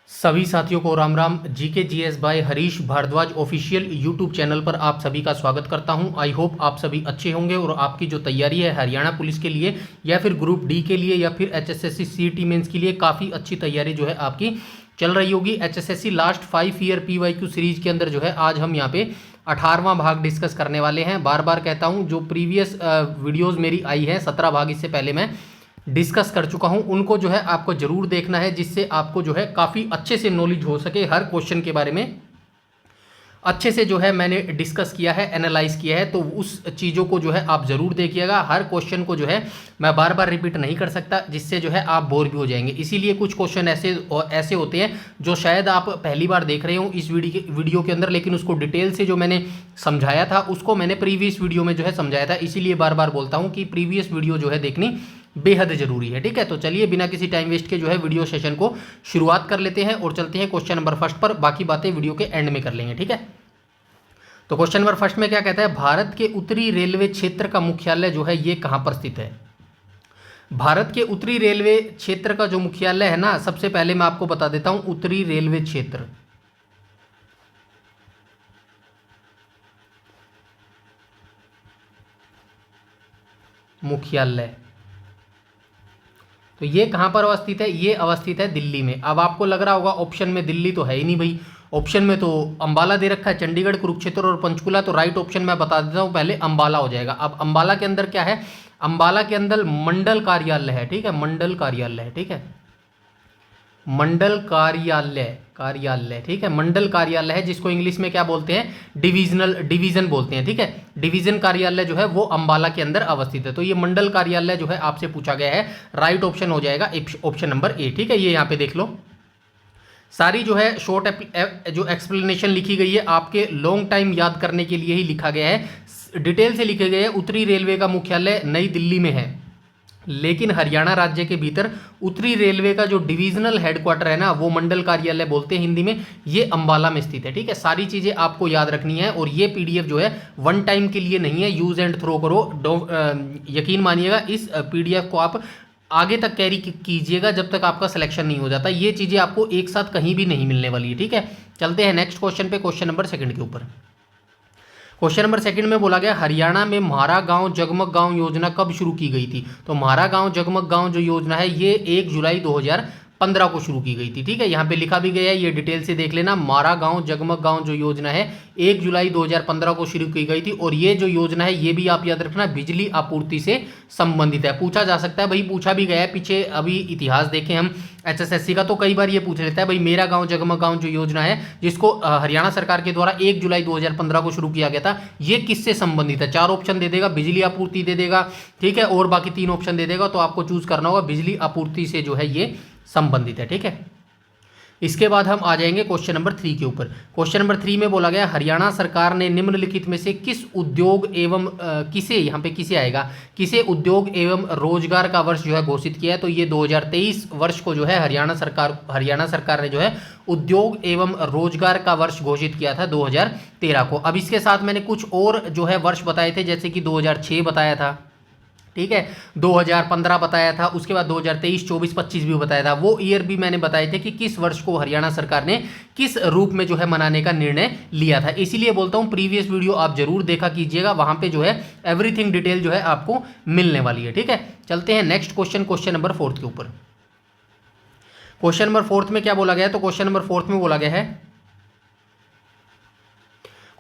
सभी साथियों को Ram Ram. GK GS by Harish Bhardwaj official YouTube channel पर आप सभी का स्वागत करता हूं। आई होप आप सभी अच्छे होंगे और आपकी जो तैयारी है हरियाणा पुलिस के लिए या फिर ग्रुप डी के लिए या फिर एचएसएससी सीईटी मेंस के लिए काफ़ी अच्छी तैयारी जो है आपकी चल रही होगी। HSSC last 5 year PYQ series के अंदर जो है आज हम यहाँ पे 18वां भाग डिस्कस करने वाले हैं। बार बार कहता हूँ, जो प्रीवियस वीडियोज़ मेरी आई है 17 भाग इससे पहले मैं डिस्कस कर चुका हूं, उनको जो है आपको जरूर देखना है, जिससे आपको जो है काफ़ी अच्छे से नॉलेज हो सके। हर क्वेश्चन के बारे में अच्छे से जो है मैंने डिस्कस किया है, एनालाइज किया है, तो उस चीज़ों को जो है आप ज़रूर देखिएगा। हर क्वेश्चन को जो है मैं बार बार रिपीट नहीं कर सकता, जिससे जो है आप बोर भी हो जाएंगे। इसीलिए कुछ क्वेश्चन ऐसे होते हैं जो शायद आप पहली बार देख रहे हो इस वीडियो के अंदर, लेकिन उसको डिटेल से जो मैंने समझाया था उसको मैंने प्रीवियस वीडियो में जो है समझाया था। इसीलिए बार बार बोलता हूँ कि प्रीवियस वीडियो जो है देखनी बेहद जरूरी है। ठीक है, तो चलिए बिना किसी टाइम वेस्ट के जो है वीडियो सेशन को शुरुआत कर लेते हैं और चलते हैं क्वेश्चन नंबर फर्स्ट पर। बाकी बातें वीडियो के एंड में कर लेंगे। ठीक है, तो क्वेश्चन नंबर फर्स्ट में क्या कहता है, भारत के उत्तरी रेलवे क्षेत्र का मुख्यालय जो है ये कहां पर स्थित है। भारत के उत्तरी रेलवे क्षेत्र का जो मुख्यालय है ना, सबसे पहले मैं आपको बता देता हूं, उत्तरी रेलवे क्षेत्र मुख्यालय तो ये कहां पर अवस्थित है, ये अवस्थित है दिल्ली में। अब आपको लग रहा होगा ऑप्शन में दिल्ली तो है ही नहीं भाई, ऑप्शन में तो अंबाला दे रखा है, चंडीगढ़, कुरुक्षेत्र और पंचकुला। तो राइट ऑप्शन मैं बता देता हूं, पहले अंबाला हो जाएगा। अब अंबाला के अंदर क्या है, अंबाला के अंदर मंडल कार्यालय है। ठीक है, मंडल कार्यालय है। ठीक है, मंडल कार्यालय ठीक है, मंडल कार्यालय है, जिसको इंग्लिश में क्या बोलते हैं, डिवीजन बोलते हैं। ठीक है, डिवीजन कार्यालय जो है वो अंबाला के अंदर अवस्थित है। तो ये मंडल कार्यालय जो है आपसे पूछा गया है, राइट ऑप्शन हो जाएगा ऑप्शन नंबर ए। ठीक है, ये यहाँ पे देख लो, सारी जो है शॉर्ट जो एक्सप्लेनेशन लिखी गई है आपके लॉन्ग टाइम याद करने के लिए ही लिखा गया है, डिटेल से लिखे गए हैं। उत्तरी रेलवे का मुख्यालय नई दिल्ली में है, लेकिन हरियाणा राज्य के भीतर उत्तरी रेलवे का जो डिविजनल हेडक्वार्टर है ना, वो मंडल कार्यालय बोलते हैं हिंदी में, ये अंबाला में स्थित है। ठीक है, सारी चीजें आपको याद रखनी है और ये पीडीएफ जो है वन टाइम के लिए नहीं है, यूज एंड थ्रो करो। यकीन मानिएगा, इस पीडीएफ को आप आगे तक कैरी कीजिएगा जब तक आपका सिलेक्शन नहीं हो जाता। ये चीजें आपको एक साथ कहीं भी नहीं मिलने वाली है। ठीक है, चलते हैं नेक्स्ट क्वेश्चन पे, क्वेश्चन नंबर सेकंड के ऊपर। क्वेश्चन नंबर सेकंड में बोला गया, हरियाणा में म्हारा गांव जगमग गांव योजना कब शुरू की गई थी। तो म्हारा गांव जगमग गांव जो योजना है ये 1 जुलाई 2015 को शुरू की गई थी। ठीक है, यहाँ पे लिखा भी गया है, ये डिटेल से देख लेना। म्हारा गांव जगमग गांव जो योजना है 1 जुलाई 2015 को शुरू की गई थी, और ये जो योजना है ये भी आप याद रखना बिजली आपूर्ति से संबंधित है। पूछा जा सकता है भाई, पूछा भी गया है पीछे, अभी इतिहास देखें हम एचएसएससी का, तो कई बार ये पूछ लेता है भाई, मेरा गांव जगमग गांव जो योजना है जिसको हरियाणा सरकार के द्वारा 1 जुलाई 2015 को शुरू किया गया था, ये किससे संबंधित है। 4 ऑप्शन दे देगा, बिजली आपूर्ति दे देगा, ठीक है, और बाकी 3 ऑप्शन दे देगा, तो आपको चूज करना होगा बिजली आपूर्ति से जो है ये संबंधित है। ठीक है, इसके बाद हम आ जाएंगे क्वेश्चन नंबर 3 के ऊपर। क्वेश्चन नंबर 3 में बोला गया, हरियाणा सरकार ने निम्नलिखित में से किस उद्योग एवं किसे, यहाँ पे किसे आएगा, किसे उद्योग एवं रोजगार का वर्ष जो है घोषित किया है। तो ये 2023 वर्ष को जो है हरियाणा सरकार ने जो है उद्योग एवं रोजगार का वर्ष घोषित किया था 2013 को। अब इसके साथ मैंने कुछ और जो है वर्ष बताए थे, जैसे कि 2006 बताया था, ठीक है, 2015 बताया था, उसके बाद 2023, 24, 25 भी बताया था। वो ईयर भी मैंने बताए थे कि किस वर्ष को हरियाणा सरकार ने किस रूप में जो है मनाने का निर्णय लिया था। इसीलिए बोलता हूं प्रीवियस वीडियो आप जरूर देखा कीजिएगा, वहां पे जो है एवरीथिंग डिटेल जो है आपको मिलने वाली है। ठीक है, चलते हैं नेक्स्ट क्वेश्चन, क्वेश्चन नंबर 4 के ऊपर। क्वेश्चन नंबर 4 में क्या बोला गया है, तो क्वेश्चन नंबर 4 में बोला गया है,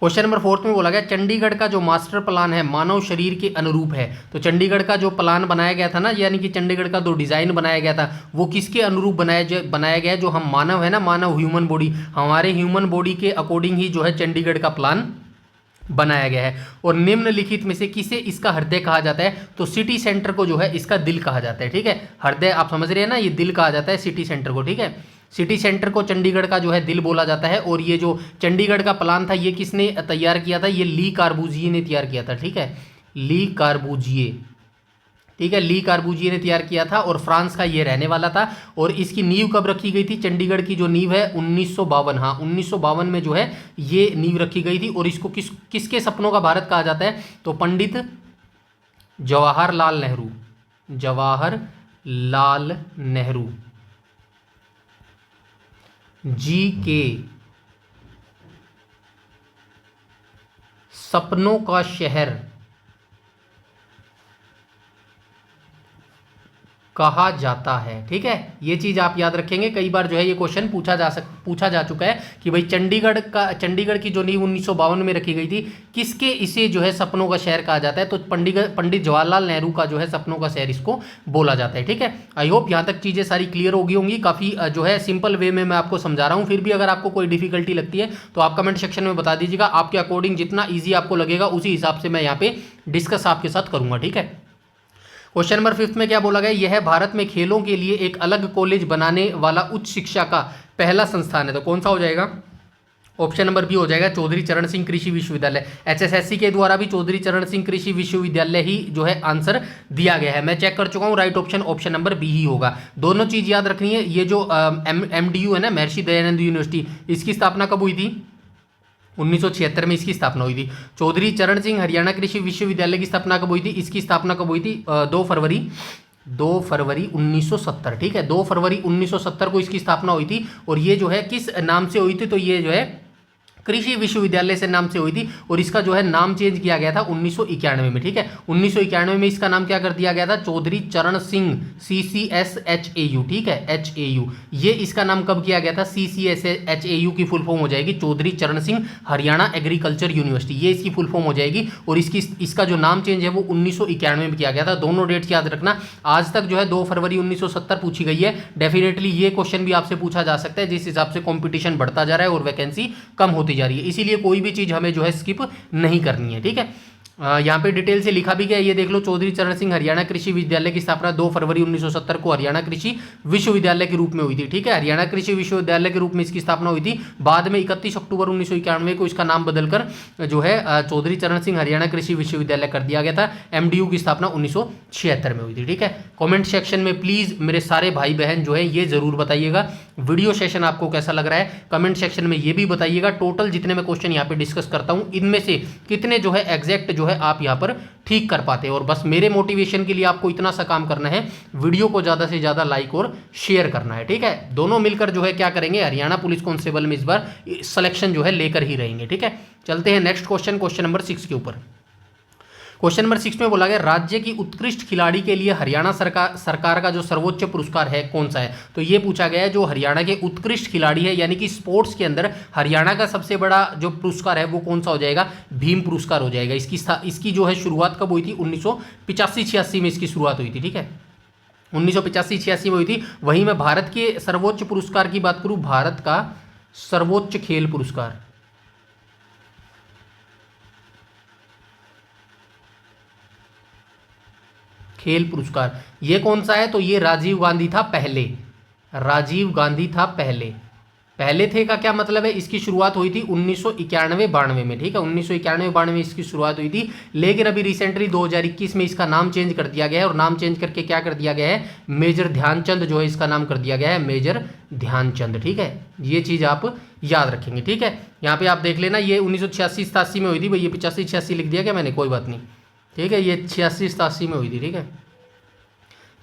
क्वेश्चन नंबर 4 में बोला गया, चंडीगढ़ का जो मास्टर प्लान है मानव शरीर के अनुरूप है। तो चंडीगढ़ का जो प्लान बनाया गया था ना, यानी कि चंडीगढ़ का जो डिजाइन बनाया गया था वो किसके अनुरूप बनाया गया, जो हम मानव है ना, मानव ह्यूमन बॉडी, हमारे ह्यूमन बॉडी के अकॉर्डिंग ही जो है चंडीगढ़ का प्लान बनाया गया है। और निम्नलिखित में से किसे इसका हृदय कहा जाता है, तो सिटी सेंटर को जो है इसका दिल कहा जाता है। ठीक है, हृदय आप समझ रहे हैं ना, ये दिल कहा जाता है सिटी सेंटर को। ठीक है, सिटी सेंटर को चंडीगढ़ का जो है दिल बोला जाता है। और ये जो चंडीगढ़ का प्लान था ये किसने तैयार किया था, ये ली कार्बूजिए ने तैयार किया था। ठीक है, ली कार्बूजिए, ठीक है, ली कार्बूजिए ने तैयार किया था, और फ्रांस का ये रहने वाला था। और इसकी नींव कब रखी गई थी, चंडीगढ़ की जो नींव है 1952, हाँ 1952 में जो है ये नींव रखी गई थी। और इसको किसके सपनों का भारत कहा जाता है, तो पंडित जवाहरलाल नेहरू, जवाहरलाल नेहरू, जी के सपनों का शहर कहा जाता है। ठीक है, ये चीज आप याद रखेंगे। कई बार जो है ये क्वेश्चन पूछा जा चुका है कि भाई चंडीगढ़ की जो नींव 1952 में रखी गई थी, किसके इसे जो है सपनों का शहर कहा जाता है, तो पंडित जवाहरलाल नेहरू का जो है सपनों का शहर इसको बोला जाता है। ठीक है, आई होप यहाँ तक चीजें सारी क्लियर हो गई होंगी। काफी जो है सिंपल वे में मैं आपको समझा रहा हूँ। फिर भी अगर आपको कोई डिफिकल्टी लगती है तो आप कमेंट सेक्शन में बता दीजिएगा। आपके अकॉर्डिंग जितना ईजी आपको लगेगा उसी हिसाब से मैं यहाँ पे डिस्कस आपके साथ करूंगा। ठीक है, क्वेश्चन नंबर 5 में क्या बोला गया, यह भारत में खेलों के लिए एक अलग कॉलेज बनाने वाला उच्च शिक्षा का पहला संस्थान है। तो कौन सा हो जाएगा, ऑप्शन नंबर बी हो जाएगा, चौधरी चरण सिंह कृषि विश्वविद्यालय। एचएसएससी के द्वारा भी चौधरी चरण सिंह कृषि विश्वविद्यालय ही जो है आंसर दिया गया है। मैं चेक कर चुका हूँ, राइट ऑप्शन नंबर बी ही होगा। दोनों चीज याद रखनी है। ये जो MDU है ना, महर्षि दयानंद यूनिवर्सिटी, इसकी स्थापना कब हुई थी, 1976 में इसकी स्थापना हुई थी। चौधरी चरण सिंह हरियाणा कृषि विश्वविद्यालय की स्थापना कब हुई थी, इसकी स्थापना कब हुई थी, 2 फरवरी 1970। ठीक है, 2 फरवरी 1970 को इसकी स्थापना हुई थी। और ये जो है किस नाम से हुई थी, तो ये जो है कृषि विश्वविद्यालय से नाम से हुई थी। और इसका जो है नाम चेंज किया गया था 1991 में। ठीक है, 1991 में इसका नाम क्या कर दिया गया था, चौधरी चरण सिंह CCSHAU। ठीक है, HAU, ये इसका नाम कब किया गया था, CCSHAU की फुल फॉर्म हो जाएगी चौधरी चरण सिंह हरियाणा एग्रीकल्चर यूनिवर्सिटी, ये इसकी फुल फॉर्म हो जाएगी। और इसका जो नाम चेंज है वो 1991 में किया गया था। दोनों डेट्स याद रखना। आज तक जो है 2 फरवरी 1970 पूछी गई है। डेफिनेटली ये क्वेश्चन भी आपसे पूछा जा सकता है, जिस हिसाब से कॉम्पिटिशन बढ़ता जा रहा है और वैकेंसी कम होती जा रही है। इसीलिए कोई भी चीज हमें जो है स्किप नहीं करनी है। ठीक है, यहाँ पे डिटेल से लिखा भी गया, ये देख लो। चौधरी चरण सिंह हरियाणा कृषि विद्यालय की स्थापना 2 फरवरी 1970 को हरियाणा कृषि विश्वविद्यालय के रूप में हुई थी। ठीक है, हरियाणा कृषि विश्वविद्यालय के रूप में इसकी स्थापना हुई थी। बाद में 31 अक्टूबर 1991 को इसका नाम बदलकर जो है चौधरी चरण सिंह हरियाणा कृषि विश्वविद्यालय कर दिया गया था। MDU की स्थापना 1976 में हुई थी। ठीक है, कॉमेंट सेक्शन में प्लीज मेरे सारे भाई बहन जो है ये जरूर बताइएगा वीडियो सेशन आपको कैसा लग रहा है। कमेंट सेक्शन में ये भी बताइएगा टोटल जितने मैं क्वेश्चन यहाँ पे डिस्कस करता हूँ इनमें से कितने जो है एग्जैक्ट जो है आप यहाँ पर ठीक कर पाते हैं। और बस मेरे मोटिवेशन के लिए आपको इतना सा काम करना है, वीडियो को ज़्यादा से ज़्यादा लाइक और शेयर करना है। ठीक है, दोनों मिलकर जो है क्या करेंगे, हरियाणा पुलिस कांस्टेबल में इस बार सिलेक्शन जो है लेकर ही रहेंगे। ठीक है, चलते हैं नेक्स्ट क्वेश्चन नंबर 6 के ऊपर। क्वेश्चन नंबर 6 में बोला गया राज्य की उत्कृष्ट खिलाड़ी के लिए हरियाणा सरकार का जो सर्वोच्च पुरस्कार है कौन सा है। तो ये पूछा गया है जो हरियाणा के उत्कृष्ट खिलाड़ी है, यानी कि स्पोर्ट्स के अंदर हरियाणा का सबसे बड़ा जो पुरस्कार है वो कौन सा हो जाएगा, भीम पुरस्कार हो जाएगा। इसकी जो है शुरुआत कब हुई थी, 1985-86 में इसकी शुरुआत हुई थी। ठीक है, 1985-86 में हुई थी। वहीं मैं भारत के सर्वोच्च पुरस्कार की बात करूं, भारत का सर्वोच्च खेल पुरस्कार, खेल पुरस्कार, ये कौन सा है, तो ये राजीव गांधी था पहले। राजीव गांधी था पहले थे का क्या मतलब है, इसकी शुरुआत हुई थी 1991-92 में। ठीक है, 1991-92 में इसकी शुरुआत हुई थी। लेकिन अभी रिसेंटली 2021 में इसका नाम चेंज कर दिया गया है। और नाम चेंज करके क्या कर दिया गया है, मेजर ध्यानचंद जो है इसका नाम कर दिया गया है, मेजर ध्यानचंद। ठीक है, ये चीज आप याद रखेंगे। ठीक है, यहाँ पे आप देख लेना, ये 1986-87 में हुई थी। भाई ये 85-86 लिख दिया क्या मैंने, कोई बात नहीं। ठीक है, ये 86-87 में हुई थी। ठीक है,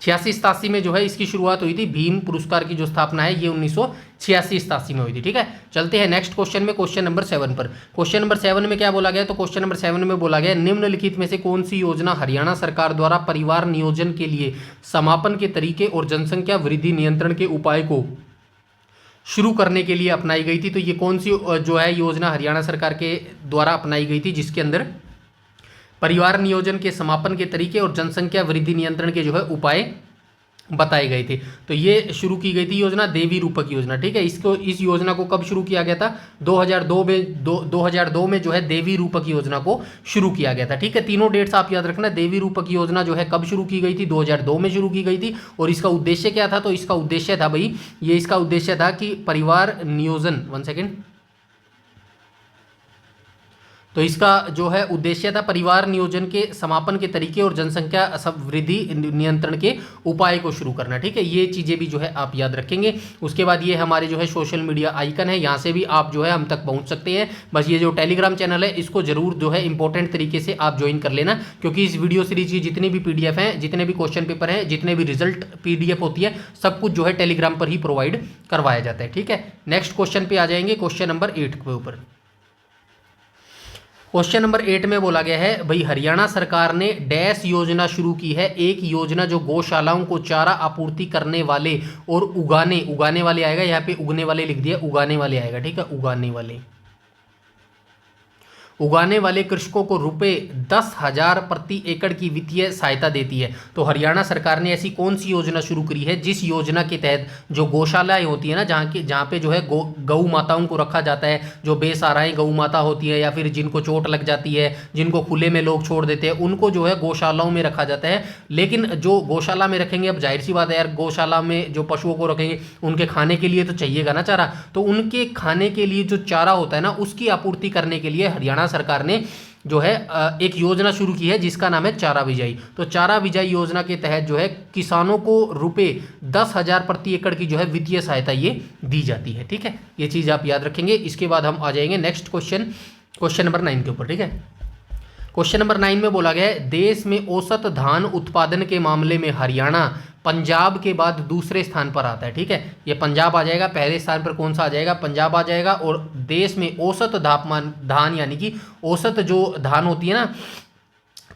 86-87 में जो है इसकी शुरुआत हुई थी। भीम पुरस्कार की जो स्थापना है ये 1986-87 में हुई थी। ठीक है, चलते हैं नेक्स्ट क्वेश्चन में, क्वेश्चन नंबर 7 पर। क्वेश्चन नंबर 7 में क्या बोला गया, तो क्वेश्चन नंबर 7 में बोला गया निम्नलिखित में से कौन सी योजना हरियाणा सरकार द्वारा परिवार नियोजन के लिए समापन के तरीके और जनसंख्या वृद्धि नियंत्रण के उपाय को शुरू करने के लिए अपनाई गई थी। तो ये कौन सी जो है योजना हरियाणा सरकार के द्वारा अपनाई गई थी जिसके अंदर परिवार नियोजन के समापन के तरीके और जनसंख्या वृद्धि नियंत्रण के जो है उपाय बताए गए थे। तो ये शुरू की गई थी योजना देवी रूपक योजना। ठीक है, इस योजना को कब शुरू किया गया था, 2002 में जो है देवी रूपक योजना को शुरू किया गया था। ठीक है, तीनों डेट्स आप याद रखना। देवी रूपक योजना जो है कब शुरू की गई थी, 2002 में शुरू की गई थी। और इसका उद्देश्य क्या था, तो इसका उद्देश्य था भाई, ये इसका उद्देश्य था कि परिवार नियोजन, 1 सेकेंड, तो इसका जो है उद्देश्य था परिवार नियोजन के समापन के तरीके और जनसंख्या सब वृद्धि नियंत्रण के उपाय को शुरू करना। ठीक है, ये चीज़ें भी जो है आप याद रखेंगे। उसके बाद ये हमारे जो है सोशल मीडिया आइकन है, यहाँ से भी आप जो है हम तक पहुँच सकते हैं। बस ये जो टेलीग्राम चैनल है इसको जरूर जो है इंपॉर्टेंट तरीके से आप ज्वाइन कर लेना, क्योंकि इस वीडियो सीरीज की जितने भी PDF हैं, जितने भी क्वेश्चन पेपर हैं, जितने भी रिजल्ट PDF होती है, सब कुछ जो है टेलीग्राम पर ही प्रोवाइड करवाया जाता है। ठीक है, नेक्स्ट क्वेश्चन पे आ जाएंगे, क्वेश्चन नंबर 8 के ऊपर। क्वेश्चन नंबर 8 में बोला गया है भाई हरियाणा सरकार ने डैश योजना शुरू की है, एक योजना जो गौशालाओं को चारा आपूर्ति करने वाले और उगाने वाले आएगा, यहाँ पे उगने वाले लिख दिया, उगाने वाले आएगा। ठीक है, उगाने वाले कृषकों को ₹10,000 प्रति एकड़ की वित्तीय सहायता देती है। तो हरियाणा सरकार ने ऐसी कौन सी योजना शुरू करी है जिस योजना के तहत जो गौशालाएं होती है ना, जहाँ पे जो है गऊ माताओं को रखा जाता है, जो बेसहाराएं गऊ माता होती है या फिर जिनको चोट लग जाती है, जिनको खुले में लोग छोड़ देते हैं, उनको जो है गौशालाओं में रखा जाता है। लेकिन जो गौशाला में रखेंगे, अब जाहिर सी बात है यार, गौशाला में जो पशुओं को रखेंगे उनके खाने के लिए तो चाहिएगा ना चारा, तो उनके खाने के लिए जो चारा होता है ना, उसकी आपूर्ति करने के लिए हरियाणा सरकार ने जो है एक योजना शुरू की है जिसका नाम है चारा बिजाई। तो चारा बिजाई योजना के तहत जो है किसानों को ₹10,000 प्रति एकड़ की जो है वित्तीय सहायता ये दी जाती है। ठीक है, ये चीज़ आप याद रखेंगे। इसके बाद हम आ जाएंगे नेक्स्ट क्वेश्चन नंबर 9 के ऊपर। ठीक है, क्वेश्चन नंबर 9 में बोला गया है देश में औसत धान उत्पादन के मामले में हरियाणा पंजाब के बाद दूसरे स्थान पर आता है। ठीक है, ये पंजाब आ जाएगा, पहले स्थान पर कौन सा आ जाएगा, पंजाब आ जाएगा। और देश में औसत धान यानी कि औसत जो धान होती है ना,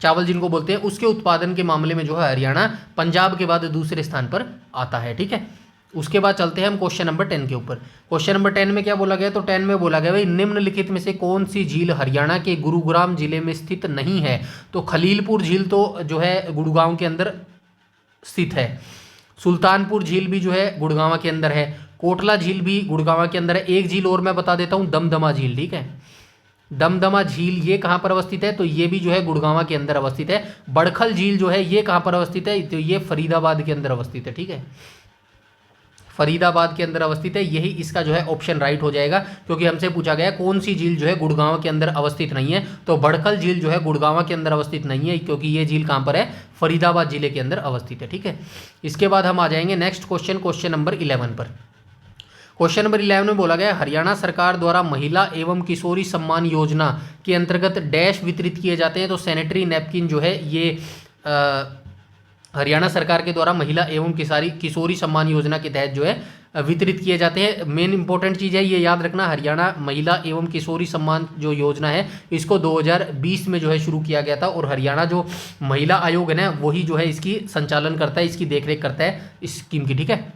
चावल जिनको बोलते हैं, उसके उत्पादन के मामले में जो है हरियाणा पंजाब के बाद दूसरे स्थान पर आता है। ठीक है, उसके बाद चलते हैं हम क्वेश्चन नंबर 10 के ऊपर। क्वेश्चन नंबर 10 में क्या बोला गया, तो 10 में बोला गया भाई निम्नलिखित में से कौन सी झील हरियाणा के गुरुग्राम जिले में स्थित नहीं है। तो खलीलपुर झील तो जो है गुड़गांव के अंदर स्थित है, सुल्तानपुर झील भी जो है गुड़गांव के अंदर है, कोटला झील भी गुड़गांव के अंदर है। एक झील और मैं बता देता हूँ, दमदमा झील। ठीक है, दमदमा झील ये कहाँ पर अवस्थित है, तो ये भी जो है गुड़गांव के अंदर अवस्थित है। बड़खल झील जो है ये कहाँ पर अवस्थित है, तो ये फरीदाबाद के अंदर अवस्थित है। ठीक है, फरीदाबाद के अंदर अवस्थित है, यही इसका जो है ऑप्शन राइट हो जाएगा, क्योंकि हमसे पूछा गया कौन सी झील जो है गुड़गांव के अंदर अवस्थित नहीं है। तो बड़खल झील जो है गुड़गांव के अंदर अवस्थित नहीं है, क्योंकि ये झील कहाँ पर है, फरीदाबाद जिले के अंदर अवस्थित है। ठीक है, इसके बाद हम आ जाएंगे नेक्स्ट क्वेश्चन नंबर 11 पर। क्वेश्चन नंबर 11 में बोला गया हरियाणा सरकार द्वारा महिला एवं किशोरी सम्मान योजना के अंतर्गत डैश वितरित किए जाते हैं। तो सैनिटरी नैपकिन जो है ये हरियाणा सरकार के द्वारा महिला एवं किशोरी सम्मान योजना के तहत जो है वितरित किए जाते हैं। मेन इंपॉर्टेंट चीज़ है ये याद रखना, हरियाणा महिला एवं किशोरी सम्मान जो योजना है इसको 2020 में जो है शुरू किया गया था, और हरियाणा जो महिला आयोग है ना वही जो है इसकी संचालन करता है, इसकी देखरेख करता है इस स्कीम की। ठीक है,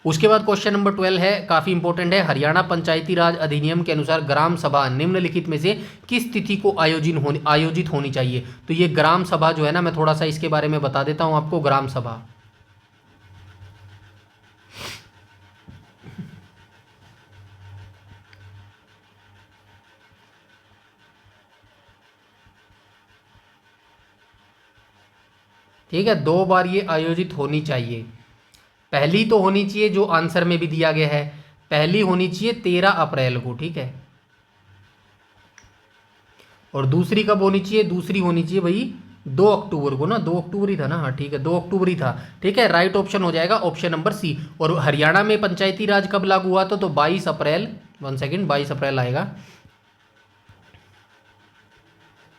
उसके बाद क्वेश्चन नंबर 12 है, काफ़ी इंपॉर्टेंट है। हरियाणा पंचायती राज अधिनियम के अनुसार ग्राम सभा निम्नलिखित में से किस तिथि को आयोजित होनी चाहिए। तो ये ग्राम सभा जो है ना, मैं थोड़ा सा इसके बारे में बता देता हूं आपको। ग्राम सभा ठीक है, 2 बार ये आयोजित होनी चाहिए। पहली तो होनी चाहिए जो आंसर में भी दिया गया है, पहली होनी चाहिए 13 अप्रैल को। ठीक है, और दूसरी कब होनी चाहिए, दूसरी होनी चाहिए भाई 2 अक्टूबर को ना, 2 अक्टूबर ही था ना, हाँ ठीक है 2 अक्टूबर ही था। ठीक है, राइट ऑप्शन हो जाएगा ऑप्शन नंबर सी। और हरियाणा में पंचायती राज कब लागू हुआ था, तो 22 अप्रैल 22 अप्रैल आएगा,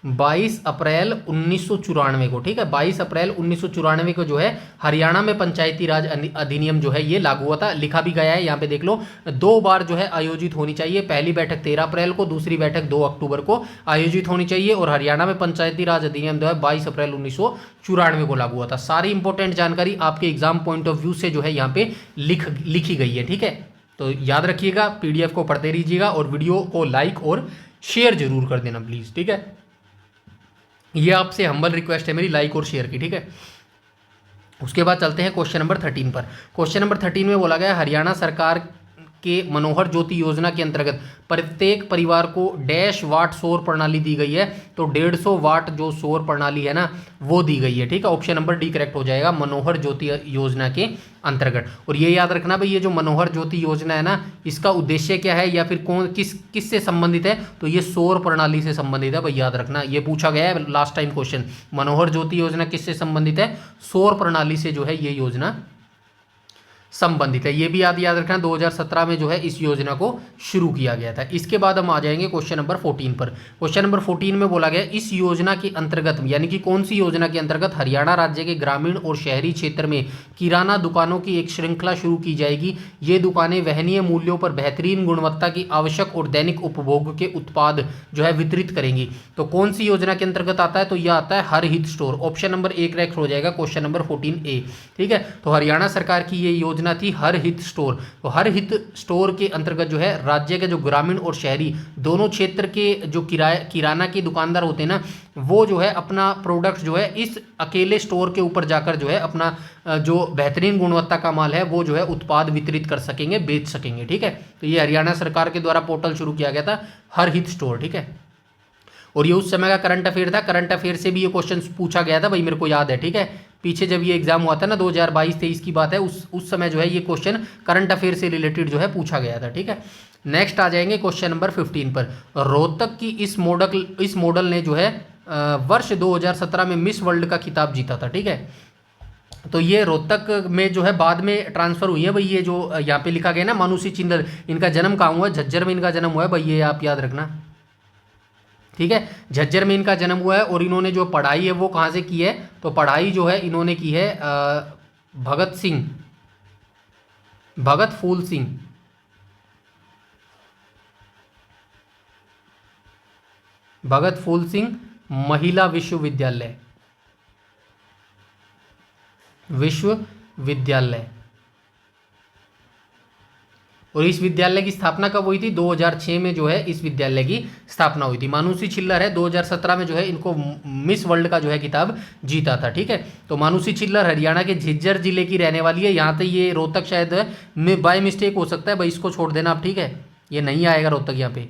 22 अप्रैल 1994 को। ठीक है, 22 अप्रैल 1994 को जो है हरियाणा में पंचायती राज अधिनियम जो है ये लागू हुआ था। लिखा भी गया है यहाँ पे देख लो, 2 बार जो है आयोजित होनी चाहिए। पहली बैठक 13 अप्रैल को, दूसरी बैठक 2 अक्टूबर को आयोजित होनी चाहिए। और हरियाणा में पंचायती राज अधिनियम जो है 22 अप्रैल 1994 को लागू हुआ था। सारी इंपॉर्टेंट जानकारी आपके एग्जाम पॉइंट ऑफ व्यू से जो है यहाँ पे लिखी गई है। ठीक है, तो याद रखिएगा, PDF को पढ़ते रहिएगा और वीडियो को लाइक और शेयर जरूर कर देना प्लीज़। ठीक है, ये आपसे हम्बल रिक्वेस्ट है मेरी, लाइक और शेयर की। ठीक है, उसके बाद चलते हैं क्वेश्चन नंबर 13 पर। क्वेश्चन नंबर 13 में बोला गया हरियाणा सरकार के मनोहर ज्योति योजना के अंतर्गत प्रत्येक परिवार को डैश वाट सौर प्रणाली दी गई है, तो 150 वाट जो सौर प्रणाली है ना वो दी गई है। ठीक है, ऑप्शन नंबर डी करेक्ट हो जाएगा मनोहर ज्योति योजना के अंतर्गत। और ये याद रखना भाई, ये जो मनोहर ज्योति योजना है ना, इसका उद्देश्य क्या है या फिर किस से संबंधित है, तो ये सौर प्रणाली से संबंधित है भाई, याद रखना। ये पूछा गया है लास्ट टाइम क्वेश्चन, मनोहर ज्योति योजना किससे संबंधित है, सौर प्रणाली से जो है ये योजना संबंधित है। ये भी याद रखना, 2017 में जो है इस योजना को शुरू किया गया था। इसके बाद हम आ जाएंगे क्वेश्चन नंबर 14 पर। क्वेश्चन नंबर 14 में बोला गया इस योजना के अंतर्गत, यानी कि कौन सी योजना के अंतर्गत हरियाणा राज्य के ग्रामीण और शहरी क्षेत्र में किराना दुकानों की एक श्रृंखला शुरू की जाएगी। ये दुकानें वहनीय मूल्यों पर बेहतरीन गुणवत्ता की आवश्यक और दैनिक उपभोग के उत्पाद जो है वितरित करेंगी। तो कौन सी योजना के अंतर्गत आता है, तो यह आता है हर हित स्टोर। ऑप्शन नंबर 1 करेक्ट हो जाएगा क्वेश्चन नंबर 14A। ठीक है, तो हरियाणा सरकार की ये योजना थी हर हित स्टोर। तो हर हित स्टोर के अंतर्गत जो है राज्य के जो ग्रामीण और शहरी दोनों क्षेत्र के जो किराना के दुकानदार होते हैं ना, वो जो है अपना प्रोडक्ट जो है इस अकेले स्टोर के ऊपर जाकर जो है अपना जो बेहतरीन गुणवत्ता का माल है वो जो है उत्पाद वितरित कर सकेंगे, बेच सकेंगे। ठीक है, तो ये हरियाणा सरकार के द्वारा पोर्टल शुरू किया गया था हर हित स्टोर। ठीक है, और ये उस समय का करंट अफेयर था, करंट अफेयर से भी ये क्वेश्चन पूछा गया था भाई, मेरे को याद है। ठीक है, पीछे जब ये एग्जाम हुआ था ना 2022-23 की बात है, उस समय जो है ये क्वेश्चन करंट अफेयर से रिलेटेड जो है पूछा गया था। ठीक है, नेक्स्ट आ जाएंगे क्वेश्चन नंबर 15 पर। रोहतक की इस मॉडल ने जो है वर्ष 2017 में मिस वर्ल्ड का खिताब जीता था। ठीक है, तो ये रोहतक में जो है बाद में ट्रांसफर हुई है भाई, ये जो यहाँ पे लिखा गया ना मानुषी चिंदल, इनका जन्म कहाँ हुआ है, झज्जर में इनका जन्म हुआ है भाई, ये आप याद रखना। ठीक है, झज्जर में इनका जन्म हुआ है और इन्होंने जो पढ़ाई है वो कहाँ से की है, तो पढ़ाई जो है इन्होंने की है भगत फूल सिंह महिला विश्वविद्यालय और इस विद्यालय की स्थापना कब हुई थी, 2006 में जो है इस विद्यालय की स्थापना हुई थी। मानुषी छिल्लर है 2017 में जो है इनको मिस वर्ल्ड का जो है खिताब जीता था। ठीक है, तो मानुषी छिल्लर हरियाणा के झज्जर जिले की रहने वाली है। यहाँ तक ये रोहतक शायद बाय मिस्टेक हो सकता है भाई, इसको छोड़ देना आप। ठीक है, ये नहीं आएगा रोहतक यहाँ पे।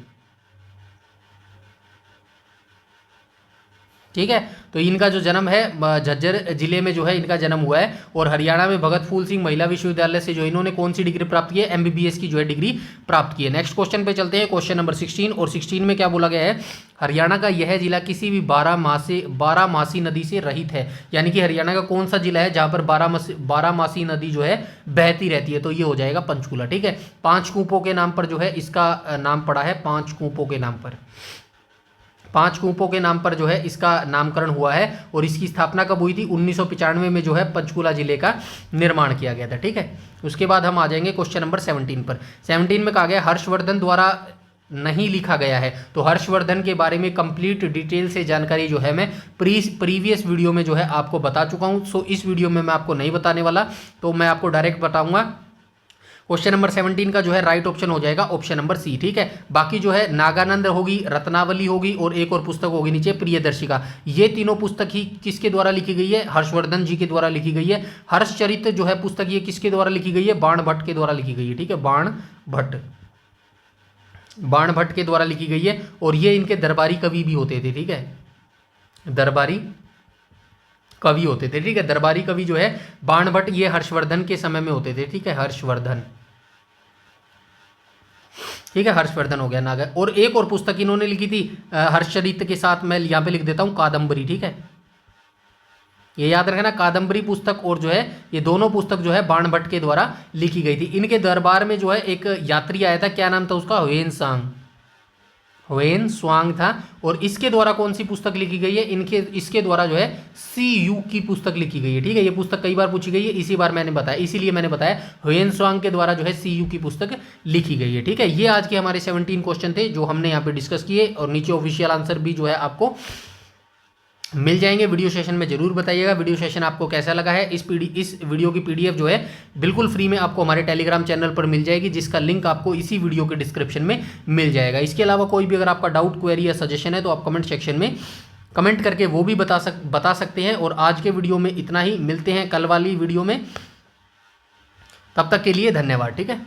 ठीक है, तो इनका जो जन्म है झज्जर जिले में जो है इनका जन्म हुआ है और हरियाणा में भगत फूल सिंह महिला विश्वविद्यालय से जो इन्होंने कौन सी डिग्री प्राप्त की है, MBBS की जो है डिग्री प्राप्त की है। नेक्स्ट क्वेश्चन पे चलते हैं, क्वेश्चन नंबर 16। और 16 में क्या बोला गया है, हरियाणा का यह जिला किसी भी 12 नदी से रहित है। यानी कि हरियाणा का कौन सा जिला है जहाँ पर 12 नदी जो है बहती रहती है, तो ये हो जाएगा पंचकूला। ठीक है, 5 कूपों के नाम पर जो है इसका नाम पड़ा है, 5 कूपों के नाम पर, 5 कूपों के नाम पर जो है इसका नामकरण हुआ है। और इसकी स्थापना कब हुई थी, 1995 में जो है पंचकूला जिले का निर्माण किया गया था। ठीक है, उसके बाद हम आ जाएंगे क्वेश्चन नंबर 17 पर। 17 में कहा गया हर्षवर्धन द्वारा नहीं लिखा गया है। तो हर्षवर्धन के बारे में कंप्लीट डिटेल से जानकारी जो है मैं प्रीवियस वीडियो में जो है आपको बता चुका हूँ। सो इस वीडियो में मैं आपको नहीं बताने वाला, तो मैं आपको डायरेक्ट बताऊंगा। क्वेश्चन नंबर 17 का जो है राइट ऑप्शन हो जाएगा ऑप्शन नंबर सी। ठीक है, बाकी जो है नागानंद होगी, रत्नावली होगी और एक और पुस्तक होगी नीचे प्रियदर्शिका। ये तीनों पुस्तक ही किसके द्वारा लिखी गई है, हर्षवर्धन जी के द्वारा लिखी गई है। हर्षचरित जो है पुस्तक ये किसके द्वारा लिखी गई है, बाण भट्ट के द्वारा लिखी गई है। ठीक है, बाण भट्ट के द्वारा लिखी गई है और ये इनके दरबारी कवि भी होते थे। ठीक है, दरबारी कवि होते थे। ठीक है, दरबारी कवि जो है बाण भट्ट ये हर्षवर्धन के समय में होते थे। ठीक है, हर्षवर्धन, ठीक है, हर्षवर्धन हो गया नागा। और एक और पुस्तक इन्होंने लिखी थी हर्षचरित के साथ, मैं यहाँ पे लिख देता हूँ कादम्बरी। ठीक है, ये याद रखना, कादम्बरी पुस्तक और जो है ये दोनों पुस्तक जो है बाण भट्ट के द्वारा लिखी गई थी। इनके दरबार में जो है एक यात्री आया था, क्या नाम था उसका, ह्वेन स्वांग था। और इसके द्वारा कौन सी पुस्तक लिखी गई है, इसके द्वारा जो है CU की पुस्तक लिखी गई है। ठीक है, ये पुस्तक कई बार पूछी गई है, इसीलिए मैंने बताया ह्वेन स्वांग के द्वारा जो है CU की पुस्तक लिखी गई है। ठीक है, ये आज के हमारे 17 क्वेश्चन थे जो हमने यहाँ पे डिस्कस किए और नीचे ऑफिशियल आंसर भी जो है आपको मिल जाएंगे। वीडियो सेशन में जरूर बताइएगा वीडियो सेशन आपको कैसा लगा है। इस वीडियो की PDF जो है बिल्कुल फ्री में आपको हमारे टेलीग्राम चैनल पर मिल जाएगी, जिसका लिंक आपको इसी वीडियो के डिस्क्रिप्शन में मिल जाएगा। इसके अलावा कोई भी अगर आपका डाउट, क्वेरी या सजेशन है तो आप कमेंट सेक्शन में कमेंट करके वो भी बता सकते हैं। और आज के वीडियो में इतना ही, मिलते हैं कल वाली वीडियो में, तब तक के लिए धन्यवाद। ठीक है।